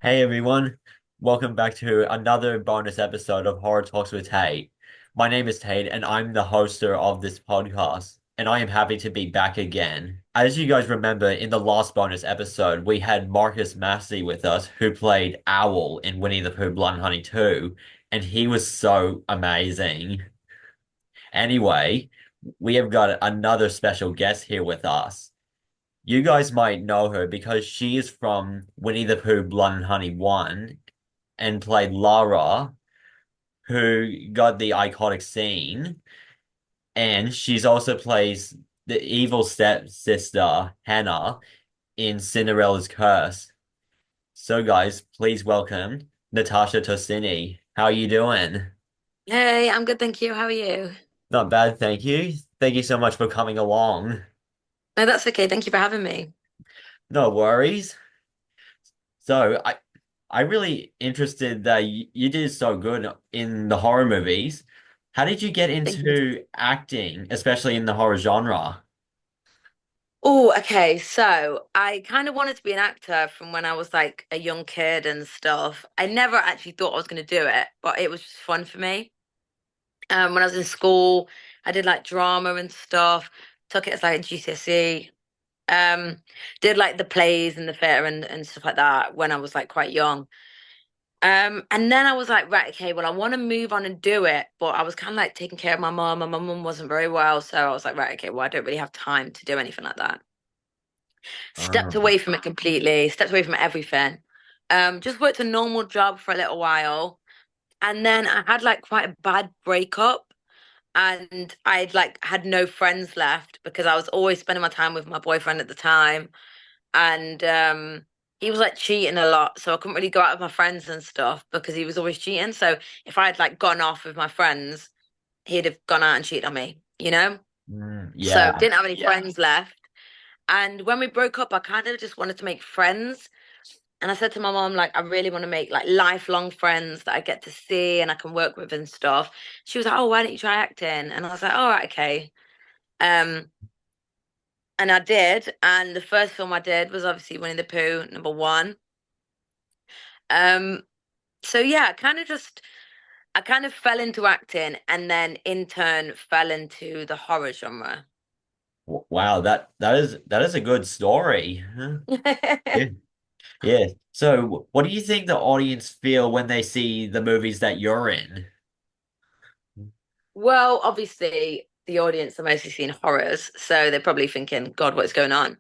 Hey everyone, welcome back to another bonus episode of Horror Talks with Tate. My name is Tate and I'm the hoster of this podcast, and I am happy to be back again. As you guys remember, in the last bonus episode, we had Marcus Massey with us, who played Owl in Winnie the Pooh Blood and Honey 2, and he was so amazing. Anyway, we have got another special guest here with us. You guys might know her because she is from Winnie the Pooh Blood and Honey 1 and played Lara, who got the iconic scene. And she's also plays the evil stepsister, Hannah, in Cinderella's Curse. So, guys, please welcome Natasha Tosini. How are you doing? Hey, I'm good, thank you. How are you? Not bad, thank you. Thank you so much for coming along. No, that's okay. Thank you for having me. No worries. So, I really interested that you did so good in the horror movies. How did you get Thank you. into acting, especially in the horror genre? Oh, okay. So I kind of wanted to be an actor from when I was like a young kid and stuff. I never actually thought I was going to do it, but it was just fun for me. When I was in school, I did like drama and stuff. Took it as like a GCSE. Um, did like the plays and the theatre and stuff like that when I was like quite young. And then I was like, right, okay, well, I want to move on and do it, but I was kind of like taking care of my mom, and my mum wasn't very well, so I was like, right, okay, well, I don't really have time to do anything like that. Stepped Um, away from it completely, stepped away from everything. Just worked a normal job for a little while, and then I had like quite a bad breakup, and I'd like had no friends left because I was always spending my time with my boyfriend at the time, and he was like cheating a lot, so I couldn't really go out with my friends and stuff because he was always cheating. So if I had like gone off with my friends, he'd have gone out and cheated on me, you know? So yeah, didn't have any friends left. And when we broke up, I kind of just wanted to make friends. And I said to my mom, like, I really want to make like lifelong friends that I get to see and I can work with and stuff. She was like, oh, why don't you try acting? And I was like, all right, okay. Um, and I did. And the first film I did was obviously Winnie the Pooh, number one. Um, so yeah, I kind of fell into acting and then in turn fell into the horror genre. wow, that is a good story. Huh? Yeah, yeah. So, what do you think the audience feel when they see the movies that you're in? Well, obviously the audience are mostly seeing horrors, so they're probably thinking, God, what's going on?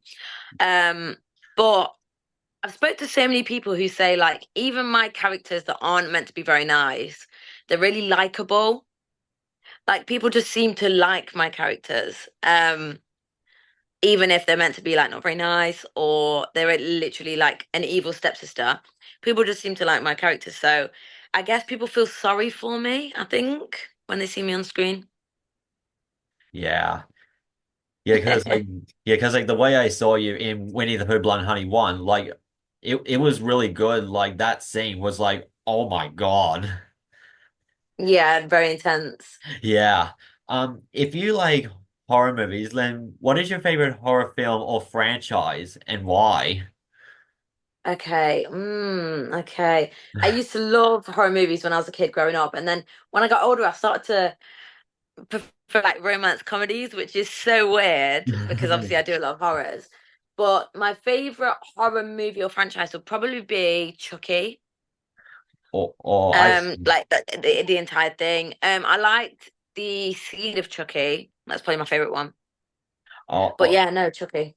Um, but I've spoke to so many people who say like even my characters that aren't meant to be very nice, they're really likable. Like people just seem to like my characters. Even if they're meant to be like not very nice or they're literally like an evil stepsister, people just seem to like my characters. So I guess people feel sorry for me, I think, when they see me on screen. Yeah. Yeah, because like the way I saw you in Winnie the Pooh Blood and Honey 1, like it was really good. Like that scene was like, oh my God. Yeah, very intense. Yeah. If you like horror movies, then what is your favorite horror film or franchise and why? Okay. Okay. I used to love horror movies when I was a kid growing up, and then when I got older, I started to prefer like romance comedies, which is so weird because obviously I do a lot of horrors. But my favorite horror movie or franchise would probably be Chucky. Or I Like the entire thing. I liked the Seed of Chucky. That's probably my favorite one. oh, But oh yeah, no, Chucky.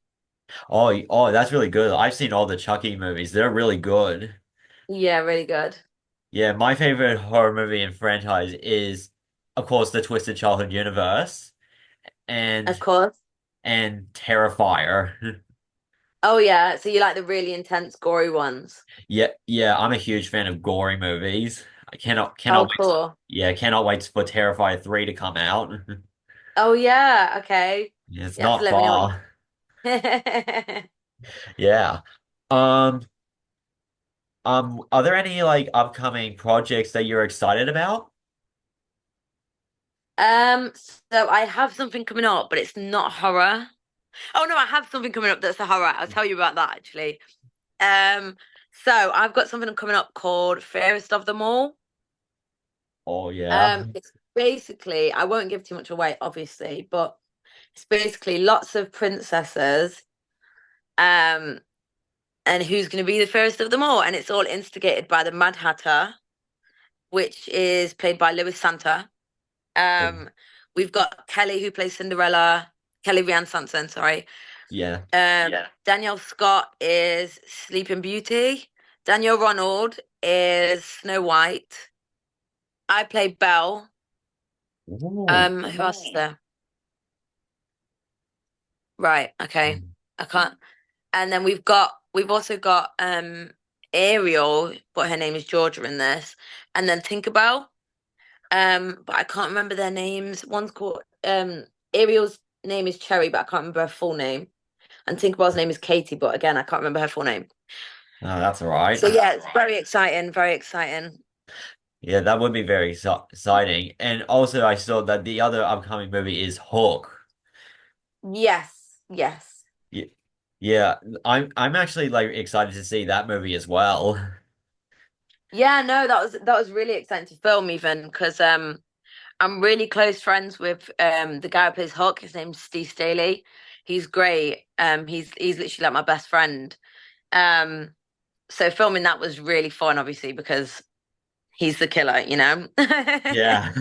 oh, that's really good. I've seen all the Chucky movies. They're really good. Yeah, really good. Yeah, my favorite horror movie and franchise is, of course, the Twisted Childhood universe Of and course. Terrifier. Oh yeah, so you like the really intense, gory ones. Yeah, yeah, I'm a huge fan of gory movies. I cannot Oh, wait. cool. Yeah, cannot wait for Terrifier 3 to come out. Oh yeah, okay. Yeah, it's You have to not let me know what you. far. Yeah. Um, are there any like upcoming projects that you're excited about? So I have something coming up, but it's not horror. Oh no, I have something coming up that's a horror. I'll tell you about that actually. Um, So I've got something coming up called Fairest of Them All. Oh yeah. It's basically, I won't give too much away, obviously, but it's basically lots of princesses, um, and who's going to be the fairest of them all. And it's all instigated by the Mad Hatter, which is played by Lewis Santa. Um, we've got Kelly who plays Cinderella, Kelly Rianne Sanson, sorry. Yeah. Danielle Scott is Sleeping Beauty. Daniel Ronald is Snow White. I play Belle. Ooh. Who else is there? Right, okay. I can't. And then we've also got Ariel, but her name is Georgia in this. And then Tinkerbell. But I can't remember their names. One's called Ariel's name is Cherry, but I can't remember her full name. And Tinkerbell's name is Katie, but again, I can't remember her full name. Oh, that's all right. So yeah, it's very exciting, very exciting. Yeah, that would be very exciting. And also, I saw that the other upcoming movie is Hook. Yes, yes. Yeah, yeah. I'm actually like excited to see that movie as well. Yeah, no, that was really exciting to film even because I'm really close friends with the guy who plays Hook. His name's Steve Staley. He's great. He's literally like my best friend. Um, so filming that was really fun, obviously, because he's the killer, you know? Yeah.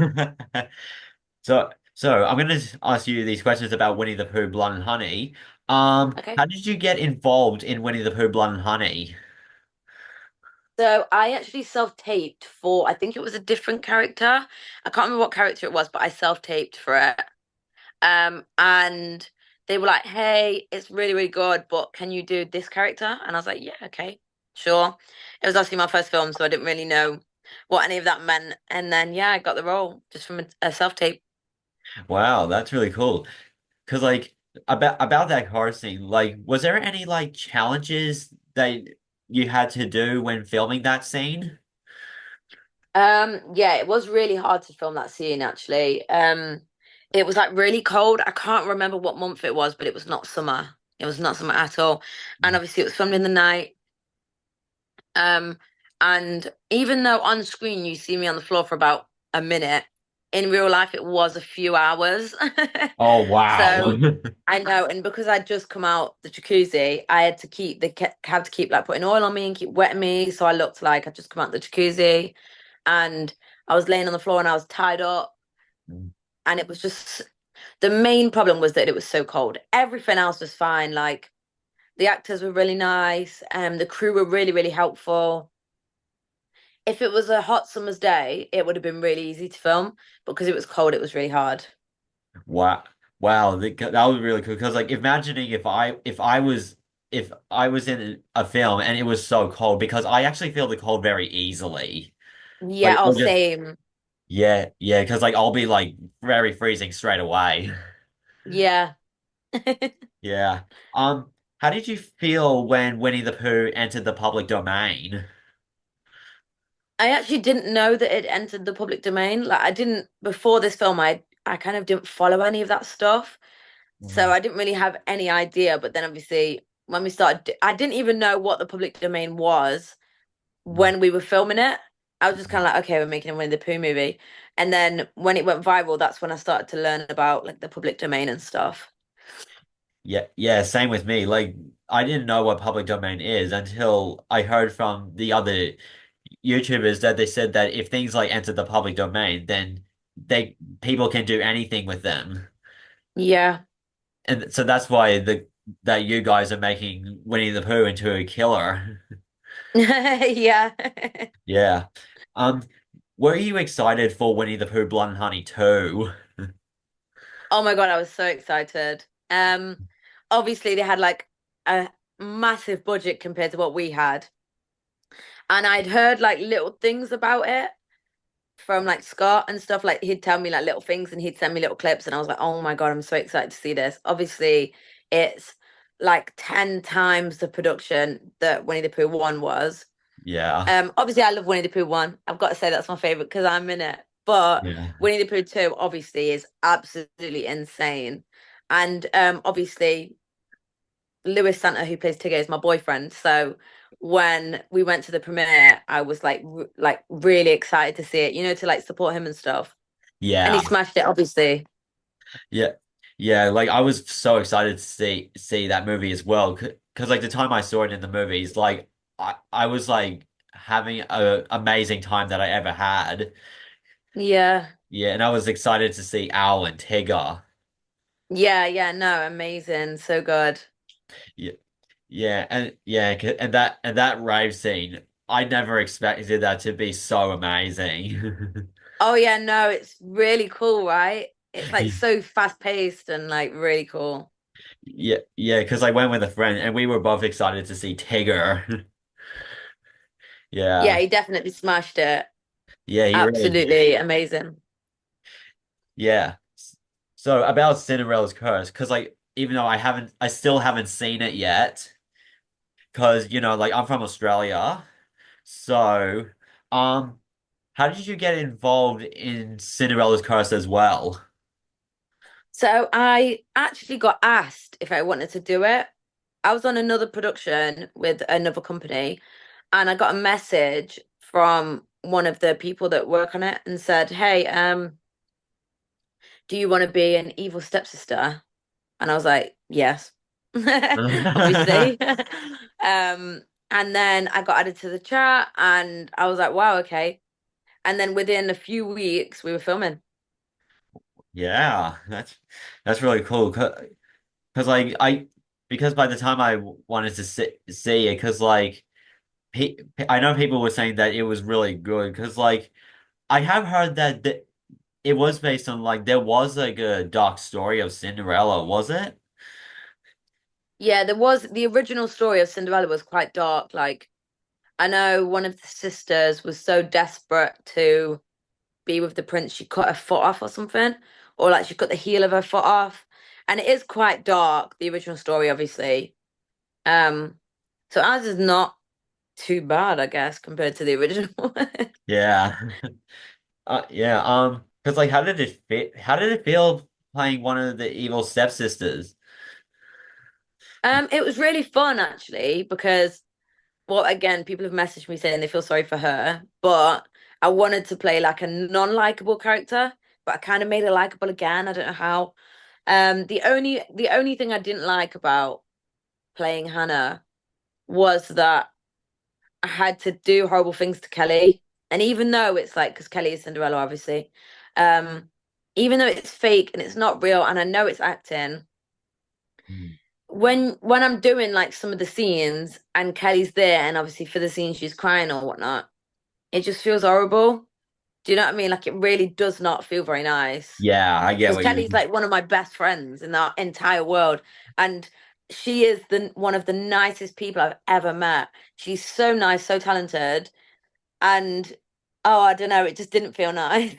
So I'm gonna ask you these questions about Winnie the Pooh, Blood and Honey. Okay. How did you get involved in Winnie the Pooh, Blood and Honey? So I actually self-taped for, I think it was a different character. I can't remember what character it was, but I self-taped for it. And they were like, "Hey, it's really, really good, but can you do this character?" And I was like, "Yeah, okay, sure." It was actually my first film, so I didn't really know what any of that meant. And then, yeah, I got the role just from a self-tape. Wow, that's really cool. Because like about that car scene, like was there any like challenges that you had to do when filming that scene? Yeah, it was really hard to film that scene actually. It was like really cold. I can't remember what month it was, but it was not summer. It was not summer at all. And obviously it was filmed in the night. Um, and even though on screen you see me on the floor for about a minute, in real life it was a few hours. Oh wow. So I know, and because I'd just come out the jacuzzi, I had to keep had to keep like putting oil on me and keep wetting me, so I looked like I'd just come out the jacuzzi, and I was laying on the floor and I was tied up, and it was just the main problem was that it was so cold. Everything else was fine, like the actors were really nice, and the crew were really, really helpful. If it was a hot summer's day, it would have been really easy to film, but because it was cold, it was really hard. Wow. Wow, that was really cool. Because like imagining if I was in a film and it was so cold because I actually feel the cold very easily. Yeah, Like oh, or just same. yeah, yeah, because like I'll be like very freezing straight away. Yeah. Yeah. How did you feel when Winnie the Pooh entered the public domain? I actually didn't know that it entered the public domain. Like I didn't before this film, I kind of didn't follow any of that stuff. So Mm, I didn't really have any idea. But then obviously when we started, I didn't even know what the public domain was mm, when we were filming it. I was just mm. kind of like, okay, we're making a Winnie the Pooh movie. And then when it went viral, that's when I started to learn about like the public domain and stuff. Yeah, yeah, same with me. Like I didn't know what public domain is until I heard from the other YouTubers that they said that if things like enter the public domain, then they people can do anything with them. Yeah. And so that's why the that you guys are making Winnie the Pooh into a killer. Yeah. Yeah. Um, were you excited for Winnie the Pooh Blood and Honey 2? Oh my God, I was so excited. Obviously they had like a massive budget compared to what we had. And I'd heard like little things about it from like Scott and stuff. Like he'd tell me like little things and he'd send me little clips and I was like, oh my God, I'm so excited to see this. Obviously, it's like 10 times the production that Winnie the Pooh 1 was. Yeah. Obviously I love Winnie the Pooh 1. I've got to say that's my favorite because I'm in it. But Yeah. Winnie the Pooh 2 obviously is absolutely insane. And obviously Lewis Santa, who plays Tigger, is my boyfriend. So when we went to the premiere, I was like like really excited to see it, to like support him and stuff. And he Yeah. smashed it, obviously. Yeah. Yeah, like I was so excited to see that movie as well because like the time I saw it in the movies, like I was like having a amazing time that I ever had. Yeah. Yeah, and I was excited to see Owl and Tigger. Yeah, yeah, no, amazing. So good. Yeah, and that rave scene, I never expected that to be so amazing. Oh yeah, no, it's really cool, right? It's like so fast paced and like really cool. Yeah, yeah, because I went with a friend and we were both excited to see Tigger. Yeah, Yeah, he definitely smashed it. yeah, he really did. Absolutely amazing. Yeah. So about Cinderella's Curse, because like even though I still haven't seen it yet, because like I'm from Australia, so um, how did you get involved in Cinderella's Curse as well? So I actually got asked if I wanted to do it. I was on another production with another company, and I got a message from one of the people that work on it and said, "Hey, do you want to be an evil stepsister?" And I was like, "Yes." Obviously. And then I got added to the chat and I was like, "Wow, okay." And then within a few weeks we were filming. Yeah, that's really cool. Because like because by the time I wanted to see it, because like I know people were saying that it was really good. Because like I have heard that it was based on like there was like a dark story of Cinderella, was it? Yeah, there was the original story of Cinderella was quite dark. Like I know one of the sisters was so desperate to be with the prince, she cut her foot off or something, or like she cut the heel of her foot off. And it is quite dark, the original story, obviously. Um, so ours is not too bad, I guess, compared to the original. Yeah. Yeah. Because like, how did it fit? How did it feel playing one of the evil stepsisters? It was really fun actually because, well, again, people have messaged me saying they feel sorry for her, but I wanted to play like a non-likable character, but I kind of made her likable again. I don't know how. The only thing I didn't like about playing Hannah was that I had to do horrible things to Kelly. And even though it's like, because Kelly is Cinderella, obviously, um, even though it's fake and it's not real, and I know it's acting, Hmm. when I'm doing like some of the scenes and Kelly's there, and obviously for the scene she's crying or whatnot, it just feels horrible. Do you know what I mean? Like it really does not feel very nice. Yeah, I get Because what you Kelly's mean. like one of my best friends in the entire world. And she is the one of the nicest people I've ever met. She's so nice, so talented. And oh, I don't know, it just didn't feel nice.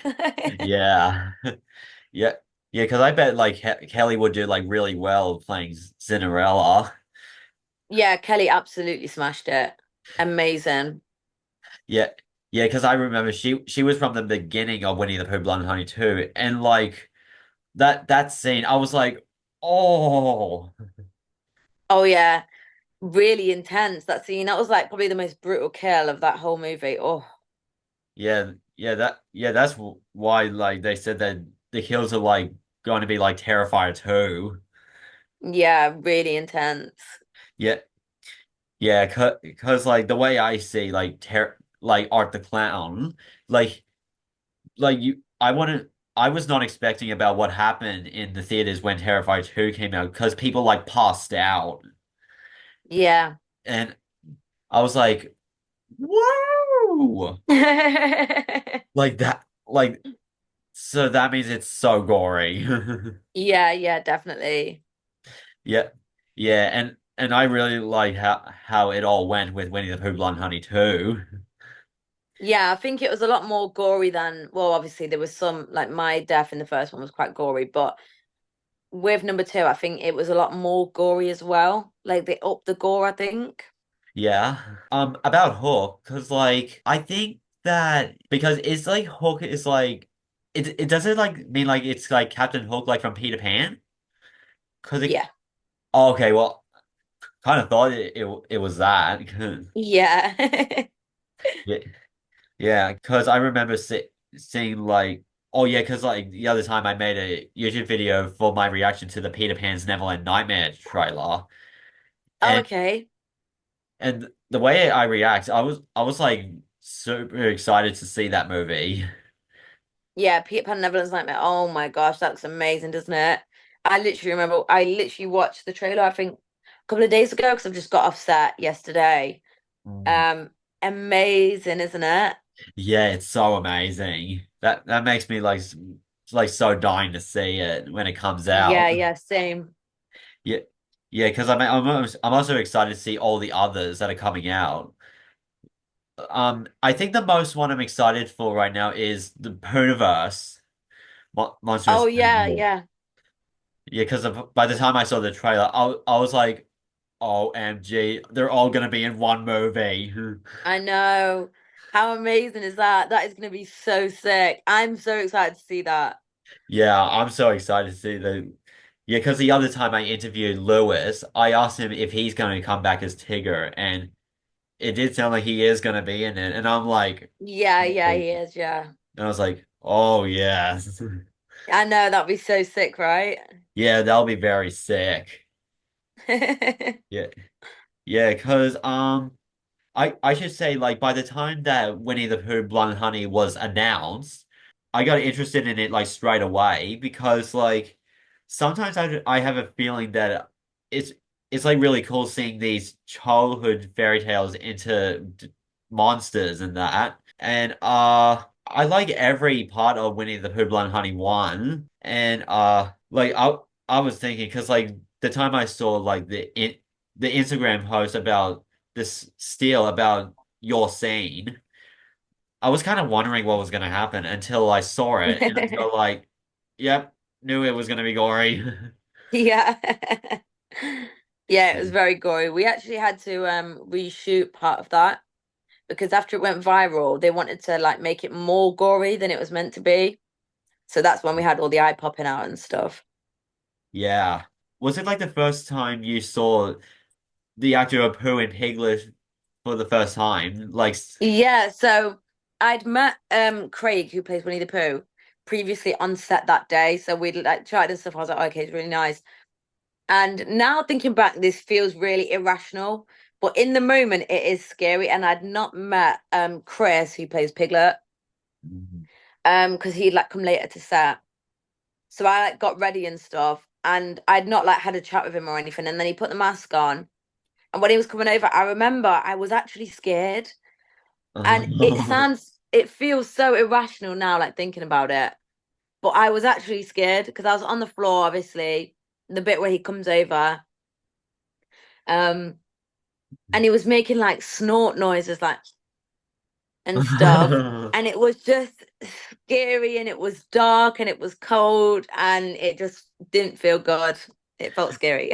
Yeah. Yeah. Yeah, because I bet like Kelly would do like really well playing Cinderella. Yeah, Kelly absolutely smashed it. Amazing. Yeah. Yeah, because I remember she was from the beginning of Winnie the Pooh Blood and Honey too. And like that scene, I was like, oh. Oh yeah, really intense that scene. That was like probably the most brutal kill of that whole movie. Oh, Yeah, that's why like they said that the kills are like going to be like Terrifier 2. yeah, really intense. Yeah, yeah, cause like the way I see like like Art the Clown, like I was not expecting about what happened in the theaters when Terrifier 2 came out because people like passed out Yeah. and I was like, whoa, like that, like so that means it's so gory. Yeah, yeah, definitely. Yeah, yeah, and I really like how it all went with Winnie the Pooh Blood and Honey too. Yeah, I think it was a lot more gory than, well, obviously there was some, like my death in the first one was quite gory, but with number two, I think it was a lot more gory as well. Like they upped the gore, I think. Yeah. About Hook, because like I think that because it's like Hook is like it doesn't like mean like it's like Captain Hook like from Peter Pan? Because it Yeah. oh, okay, well, kind of thought it was that. Yeah. Yeah, yeah, because I remember seeing like, oh yeah, because like the other time I made a YouTube video for my reaction to the Peter Pan's Neverland Nightmare trailer, Oh, and okay. the way I react, I was like super excited to see that movie. Yeah, Peter Pan Neverland's Nightmare. Oh my gosh, that looks amazing, doesn't it? I literally remember I literally watched the trailer, I think a couple of days ago because I've just got off set yesterday. Mm. Um, Amazing, isn't it? Yeah, it's so amazing. That makes me like so dying to see it when it comes out. Yeah, yeah, same. Yeah, yeah, because I'm also excited to see all the others that are coming out. I think the most one I'm excited for right now is the Poohverse, Oh Monsters. yeah, yeah. Yeah, because by the time I saw the trailer, I was like, OMG, they're all gonna be in one movie. I know. How amazing is that? That is going to be so sick. I'm so excited to see that. Yeah, I'm so excited to see the. Yeah, because the other time I interviewed Lewis, I asked him if he's going to come back as Tigger, and it did sound like he is going to be in it. And I'm like, Yeah, yeah, oh. he is, yeah. And I was like, oh, yeah. I know, that'd be so sick, right? Yeah, that'll be very sick. Yeah, yeah, because I should say like by the time that Winnie the Pooh Blood and Honey was announced, I got interested in it like straight away because like sometimes I have a feeling that it's it's like really cool seeing these childhood fairy tales into monsters and that. And I like every part of Winnie the Pooh Blood and Honey 1. And like I was thinking because like the time I saw like the Instagram post about this steal about your scene, I was kind of wondering what was going to happen until I saw it, and I go like, "Yep, knew it was going to be gory." Yeah. Yeah, it was very gory. We actually had to reshoot part of that because after it went viral, they wanted to like make it more gory than it was meant to be. So that's when we had all the eye popping out and stuff. Yeah. Was it like the first time you saw the actor of Pooh in Piglet for the first time? Yeah, so I'd met Craig who plays Winnie the Pooh previously on set that day. So we'd like tried and stuff. I was like, okay, it's really nice. And now thinking back, this feels really irrational. But in the moment it is scary. And I'd not met Chris who plays Piglet, Mhm. because he'd like come later to set. So I like got ready and stuff. And I'd not like had a chat with him or anything. And then he put the mask on. And when he was coming over, I remember I was actually scared. And it feels so irrational now, like thinking about it. But I was actually scared because I was on the floor, obviously, the bit where he comes over. Um, and he was making like snort noises, like and stuff. And it was just scary and it was dark and it was cold and it just didn't feel good. It felt scary.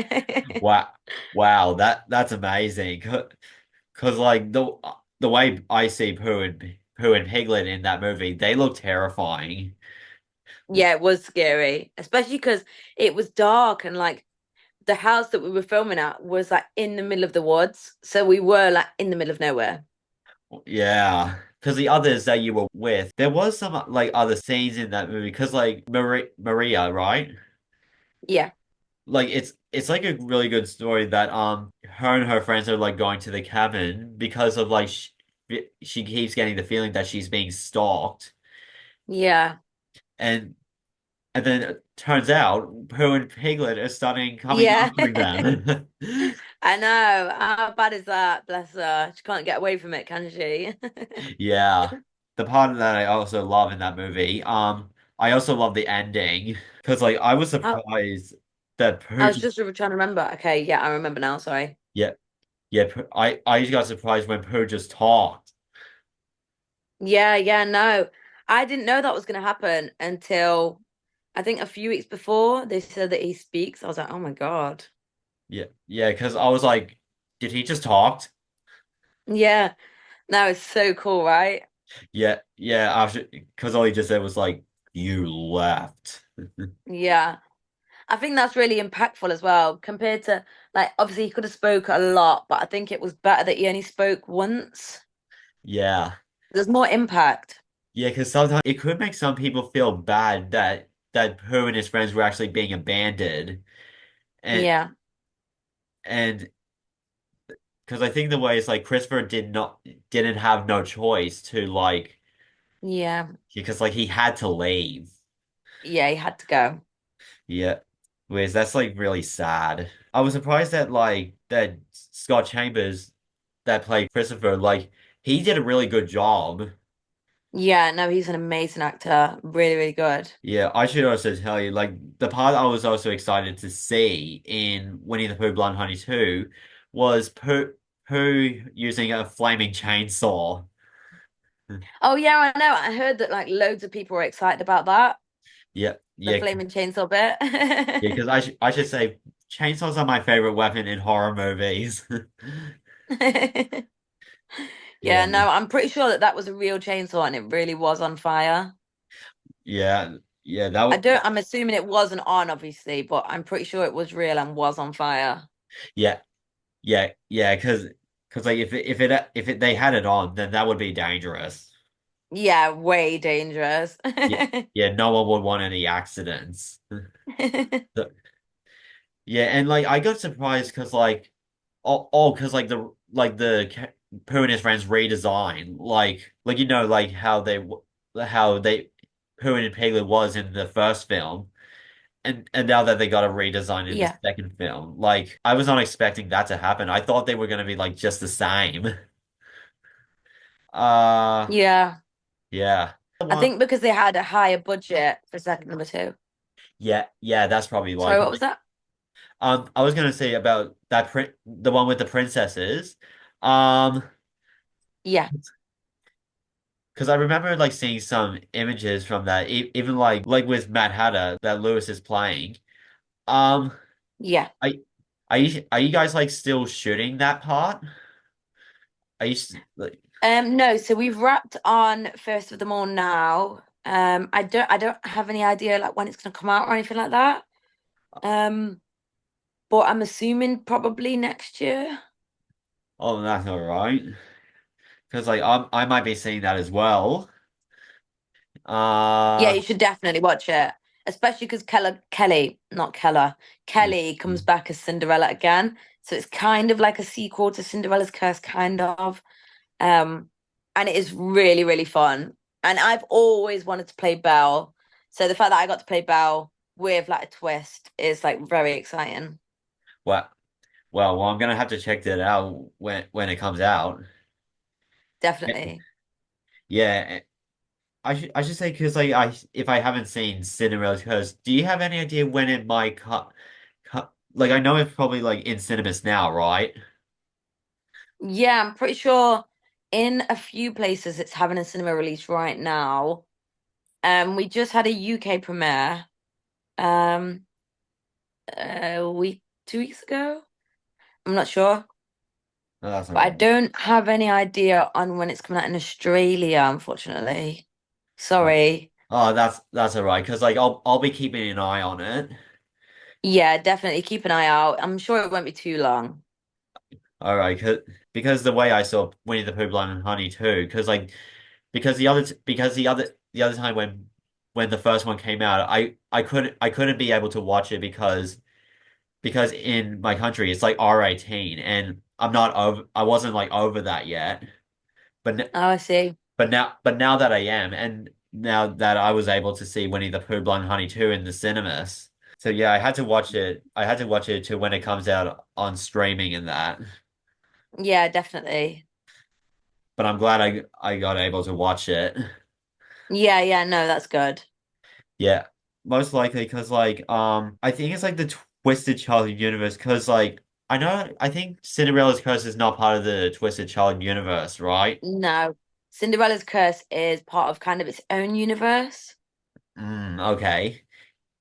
Wow, wow, that's amazing. Because like the way I see Pooh and Piglet in that movie, they look terrifying. Yeah, it was scary, especially because it was dark and like the house that we were filming at was like in the middle of the woods. So we were like in the middle of nowhere. Yeah, because the others that you were with, there was some like other scenes in that movie. Because like Maria, right? Yeah. Like it's like a really good story that her and her friends are like going to the cabin because of like she keeps getting the feeling that she's being stalked, Yeah. and then it turns out Pooh and Piglet are starting coming Yeah. after them. I know. How bad is that? Bless her. She can't get away from it, can she? Yeah. The part that I also love in that movie, I also love the ending because like I was I, surprised that I Pooh was just just trying to remember. Okay, yeah, I remember now. Sorry. yeah, yeah, I just got surprised when Pooh just talked. Yeah, yeah, no. I didn't know that was going to happen until I think a few weeks before they said that he speaks. I was like, oh my God. Yeah, yeah, because I was like, did he just talk? Yeah. No, it's so cool, right? Yeah, yeah, after because all he just said was like, you left. Yeah. I think that's really impactful as well, compared to like obviously he could have spoke a lot, but I think it was better that he only spoke once. Yeah. There's more impact. Yeah, because sometimes it could make some people feel bad that Pooh and his friends were actually being abandoned. And Yeah, and because I think the way it's like Christopher didn't have no choice to like yeah, because like he had to leave. yeah, he had to go. Yeah. Whereas that's like really sad. I was surprised that that Scott Chambers that played Christopher, like he did a really good job. Yeah, no, he's an amazing actor. Really, really good. Yeah, I should also tell you, like the part I was also excited to see in Winnie the Pooh Blood Honey 2 was Pooh using a flaming chainsaw. Oh yeah, I know. I heard that like loads of people were excited about that. Yeah, The yeah, flaming chainsaw yeah. bit. Because I should say chainsaws are my favorite weapon in horror movies. Yeah, Yeah, no, I'm pretty sure that that was a real chainsaw and it really was on fire. yeah, yeah. I'm assuming it wasn't on, obviously, but I'm pretty sure it was real and was on fire. Yeah, yeah. Because like if it they had it on, then that would be dangerous. Yeah, way dangerous. Yeah, yeah. No one would want any accidents. So, yeah, and like I got surprised because because like Pooh and his friends redesign like like how they Pooh and Piglet was in the first film and now that they got a redesign in the Yeah, second film like I was not expecting that to happen. I thought they were gonna be like just the same. Uh yeah. yeah. I think because they had a higher budget for second number two. Yeah, that's probably why. Sorry, what was that? I was gonna say about the one with the princesses. Um, Yeah, because I remember like seeing some images from that, even like with Mad Hatter that Lewis is playing. Um, yeah. I are you guys like still shooting that part? Are you like No, so we've wrapped on First of them all now. I don't have any idea like when it's gonna come out or anything like that. Um, but I'm assuming probably next year. oh that's all right because like I might be seeing that as well. Yeah, Uh you should definitely watch it. Especially because not Keller, yeah. Kelly comes back as Cinderella again. So it's kind of like a sequel to Cinderella's Curse, kind of. Um, and it is really, really fun. And I've always wanted to play Belle. So the fact that I got to play Belle with like a twist is like very exciting. Well, well, I'm gonna have to check that out when it comes out. Definitely. Yeah, I should say because like I if I haven't seen Cinderella's Curse, do you have any idea when it might cut? Like I know it's probably like in cinemas now, right? Yeah, I'm pretty sure in a few places it's having a cinema release right now. We just had a UK premiere um a week, 2 weeks ago. I'm not sure, No, that's all but I right. don't have any idea on when it's coming out in Australia, unfortunately. Oh, Sorry. oh, that's all right because like I'll be keeping an eye on it. Yeah, definitely keep an eye out. I'm sure it won't be too long. All right, because the way I saw Winnie the Pooh, Blood and Honey too, because like because the other time when the first one came out, I couldn't be able to watch it because in my country it's like R18 and I wasn't like over that yet. But Oh, I see. but now that I am and now that I was able to see Winnie the Pooh Blood and Honey 2 in the cinemas. So yeah, I had to watch it. I had to watch it to when it comes out on streaming and that. Yeah, definitely. But I'm glad I got able to watch it. Yeah, yeah, no, that's good. Yeah, most likely because I think it's like the Twisted Child universe because like I think Cinderella's Curse is not part of the Twisted Child universe, right? No. Cinderella's Curse is part of kind of its own universe. Okay.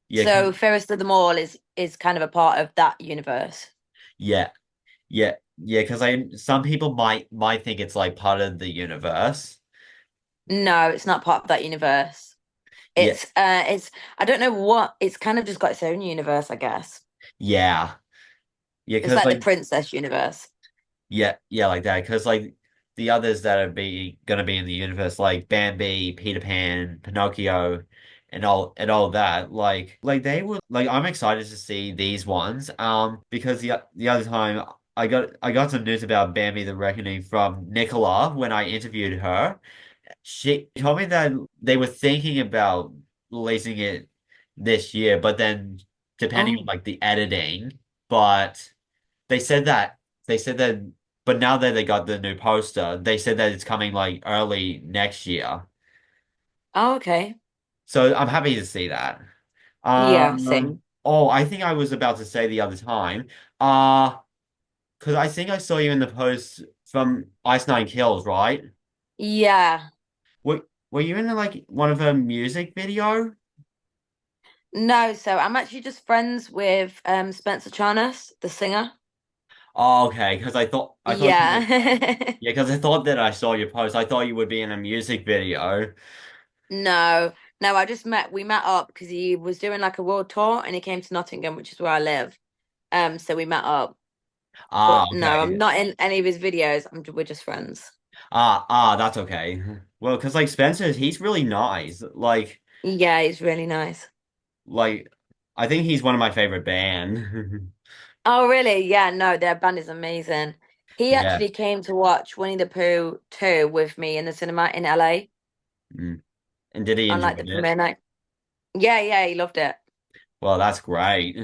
Yeah, So Fairest of them all is kind of a part of that universe. yeah, yeah. Because I some people might think it's like part of the universe. No, it's not part of that universe. Yeah, It's I don't know what it's kind of just got its own universe, I guess. yeah, yeah. It's Because like the like princess universe. yeah, yeah, like that. Because like the others that are be gonna be in the universe, like Bambi, Peter Pan, Pinocchio, and all that. Like they were like I'm excited to see these ones. Because the other time I got some news about Bambi the Reckoning from Nicola when I interviewed her. She told me that they were thinking about releasing it this year, but then depending on Oh, like the editing, but they said that they said that but now that they got the new poster, they said that it's coming like early next year. oh, okay. So I'm happy to see that. Yeah, same. Oh, I think I was about to say the other time, because I think I saw you in the post from Ice Nine Kills, right? Yeah. Were you in like one of her music video? No, so I'm actually just friends with Spencer Charnas, the singer. Oh, okay, because I thought you were, Yeah. yeah, because I thought that I saw your post. I thought you would be in a music video. No, no, we met up because he was doing like a world tour and he came to Nottingham, which is where I live. So we met up. Ah, But no, I'm okay. not in any of his videos. We're just friends. That's okay. Well, because like Spencer, he's really nice. Yeah, he's really nice. Like, I think he's one of my favorite band. Oh, really? Yeah, no, their band is amazing. He Yeah. actually came to watch Winnie the Pooh 2 with me in the cinema in LA Mm. And did he on enjoy like the it? premiere night. Yeah, yeah, he loved it. Well, that's great.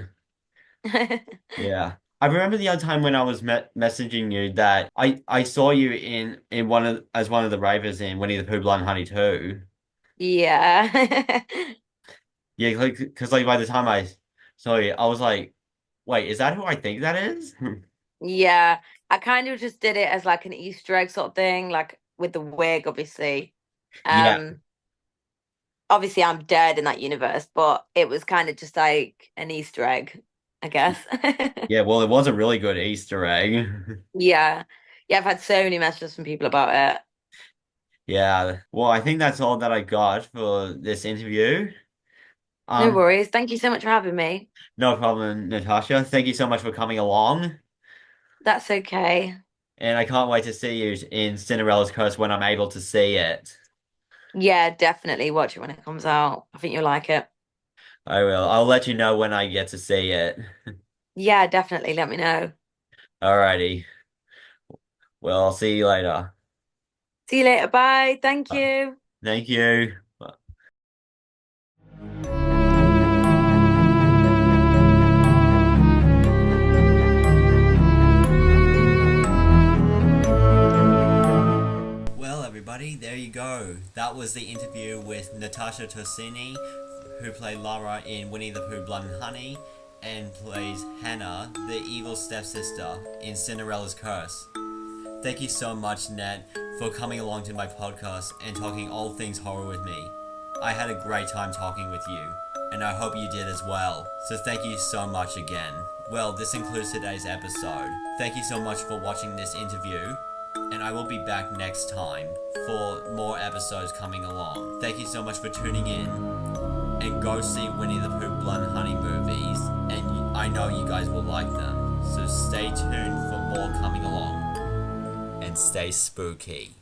Yeah. I remember the other time when I was messaging you that I saw you in one of as one of the ravers in Winnie the Pooh Blood and Honey too. Yeah. Yeah, like because like by the time I saw you, I was like, wait, is that who I think that is? Yeah. I kind of just did it as like an Easter egg sort of thing, like with the wig, obviously. Yeah. Um, obviously I'm dead in that universe, but it was kind of just like an Easter egg, I guess. Yeah, well, it was a really good Easter egg. Yeah. Yeah, I've had so many messages from people about it. Yeah. Well, I think that's all that I got for this interview. No Um, worries. Thank you so much for having me. no problem, Natasha. Thank you so much for coming along. That's okay. And I can't wait to see you in Cinderella's Curse when I'm able to see it. Yeah, definitely watch it when it comes out. I think you'll like it. I will. I'll let you know when I get to see it. Yeah, definitely. Let me know. Alrighty. Well, I'll see you later. See you later. Bye. Thank Uh, you. Thank you. Well, everybody, there you go. That was the interview with Natasha Tosini, who played Lara in Winnie the Pooh Blood and Honey, and plays Hannah, the evil stepsister, in Cinderella's Curse. Thank you so much, Nat, for coming along to my podcast and talking all things horror with me. I had a great time talking with you, and I hope you did as well. So thank you so much again. Well, this concludes today's episode. Thank you so much for watching this interview, and I will be back next time for more episodes coming along. Thank you so much for tuning in, and go see Winnie the Pooh Blood and Honey movies, and I know you guys will like them. So stay tuned for more coming along, and stay spooky.